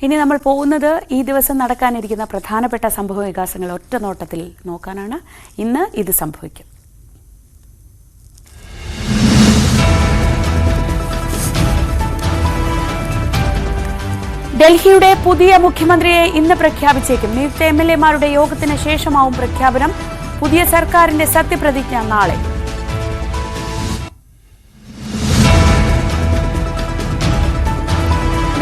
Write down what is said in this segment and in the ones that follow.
ഇനി നമ്മൾ പോകുന്നത് ഈ ദിവസം നടക്കാനിരിക്കുന്ന പ്രധാനപ്പെട്ട സംഭവ വികാസങ്ങൾ ഒറ്റ നോട്ടത്തിൽ നോക്കാനാണ്. ഇന്ന് ഇത് സംഭവിക്കും. ഡൽഹിയുടെ പുതിയ മുഖ്യമന്ത്രിയെ ഇന്ന് പ്രഖ്യാപിച്ചേക്കും. നിയുക്ത എംഎൽഎമാരുടെ യോഗത്തിന് ശേഷമാവും പ്രഖ്യാപനം. പുതിയ സർക്കാരിന്റെ സത്യപ്രതിജ്ഞ നാളെ.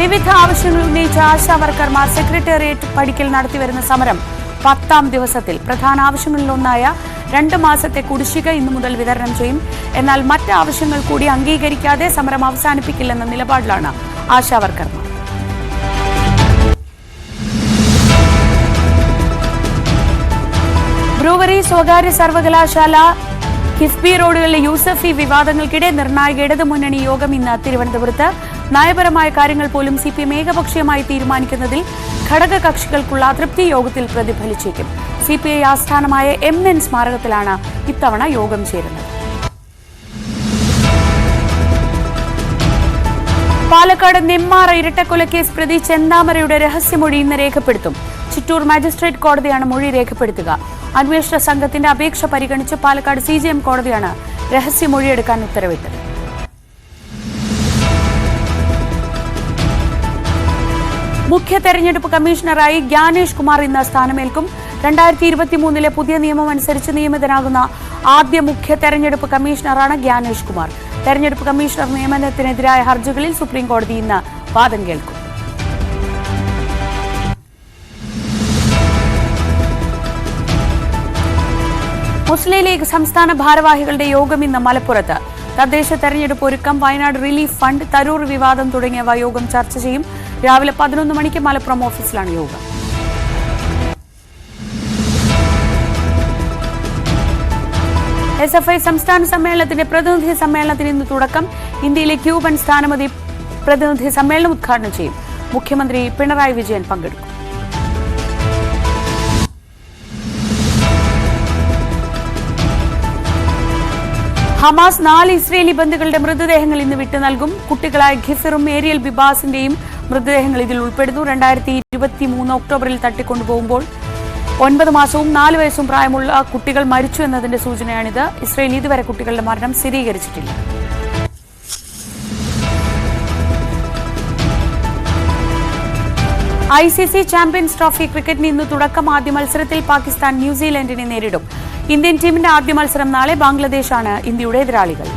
വിവിധ ആവശ്യങ്ങൾ ഉന്നയിച്ച ആശാ വർക്കർമാർ സെക്രട്ടേറിയറ്റ് പടിക്കൽ നടത്തിവരുന്ന സമരം 10ാം ദിവസത്തിൽ. പ്രധാന ആവശ്യങ്ങളിലൊന്നായ 2 മാസത്തെ കുടിശ്ശിക ഇന്നു മുതൽ വിതരണം ചെയ്യും. എന്നാൽ മറ്റ് ആവശ്യങ്ങൾ കൂടി അംഗീകരിക്കാതെ സമരം അവസാനിപ്പിക്കില്ലെന്ന നിലപാടിലാണ് ആശാ വർക്കർമാർ. ബ്രൂവറി, സ്വകാര്യ സർവകലാശാല, കിഫ്ബി റോഡുകളിലെ യൂസഫി വിവാദങ്ങൾക്കിടെ നിർണായക ഇടതുമുന്നണി യോഗം ഇന്ന് തിരുവനന്തപുരത്ത്. നയപരമായ കാര്യങ്ങൾ പോലും സിപിഎം ഏകപക്ഷീയമായി തീരുമാനിക്കുന്നതിൽ ഘടകകക്ഷികൾക്കുള്ള അതൃപ്തി യോഗത്തിൽ പ്രതിഫലിച്ചേക്കും. സിപിഐ ആസ്ഥാനമായ MN സ്മാരകത്തിലാണ് ഇത്തവണ യോഗം ചേരുന്നത്. പാലക്കാട് നെന്മാറ ഇരട്ടക്കൊലക്കേസ് പ്രതി ചെന്താമരയുടെ രഹസ്യമൊഴി ഇന്ന് രേഖപ്പെടുത്തും. ചിറ്റൂർ മജിസ്ട്രേറ്റ് കോടതിയാണ് മൊഴി രേഖപ്പെടുത്തുക. അന്വേഷണ സംഘത്തിന്റെ അപേക്ഷ പരിഗണിച്ച് പാലക്കാട് CJM കോടതിയാണ് രഹസ്യമൊഴിയെടുക്കാൻ ഉത്തരവിട്ടത്. മുഖ്യ തെരഞ്ഞെടുപ്പ് കമ്മീഷണറായി ജ്ഞാനേഷ് കുമാർ ഇന്ന് സ്ഥാനമേൽക്കും. 2023 പുതിയ നിയമമനുസരിച്ച് നിയമിതനാകുന്ന ആദ്യ മുഖ്യ തെരഞ്ഞെടുപ്പ് കമ്മീഷണറാണ് ജ്ഞാനേഷ് കുമാർ. തെരഞ്ഞെടുപ്പ് കമ്മീഷണർ നിയമനത്തിനെതിരായ ഹർജികളിൽ സുപ്രീംകോടതി ഇന്ന് വാദം കേൾക്കും. മുസ്ലിം ലീഗ് സംസ്ഥാന ഭാരവാഹികളുടെ യോഗം ഇന്ന് മലപ്പുറത്ത്. തദ്ദേശ തെരഞ്ഞെടുപ്പ് ഒരുക്കം, വയനാട് റിലീഫ് ഫണ്ട്, തരൂർ വിവാദം തുടങ്ങിയവ യോഗം ചർച്ച ചെയ്യും. രാവിലെ 11 മണിക്ക് മലപ്പുറം ഓഫീസിലാണ് യോഗം. SFI സംസ്ഥാന സമ്മേളനത്തിന്റെ പ്രതിനിധി സമ്മേളനത്തിന് ഇന്ന് തുടക്കം. ഇന്ത്യയിലെ ക്യൂബൻ സ്ഥാനപതി പ്രതിനിധി സമ്മേളനം ഉദ്ഘാടനം ചെയ്യും. മുഖ്യമന്ത്രി പിണറായി വിജയൻ പങ്കെടുക്കും. ഹമാസ് 4 ഇസ്രയേലി ബന്ദികളുടെ മൃതദേഹങ്ങൾ ഇന്ന് വിട്ടു നൽകും. കുട്ടികളായ ഖിഫറും ഏരിയൽ ബിബാസിന്റെയും മൃതദേഹങ്ങൾ ഇതിൽ ഉൾപ്പെടുന്നു. 2023 ഒക്ടോബറിൽ തട്ടിക്കൊണ്ടുപോകുമ്പോൾ 9 മാസവും 4 വയസ്സും പ്രായമുള്ള കുട്ടികൾ മരിച്ചു എന്നതിന്റെ സൂചനയാണിത്. ഇസ്രയേൽ ഇതുവരെ കുട്ടികളുടെ മരണം സ്ഥിരീകരിച്ചിട്ടില്ല. ICC ചാമ്പ്യൻസ് ട്രോഫി ക്രിക്കറ്റിന് ഇന്ന് തുടക്കം. ആദ്യ മത്സരത്തിൽ പാകിസ്ഥാൻ ന്യൂസിലൻഡിനെ നേരിടും. ഇന്ത്യൻ ടീമിന്റെ ആദ്യ മത്സരം നാളെ. ബംഗ്ലാദേശാണ് ഇന്ത്യയുടെ എതിരാളികൾ.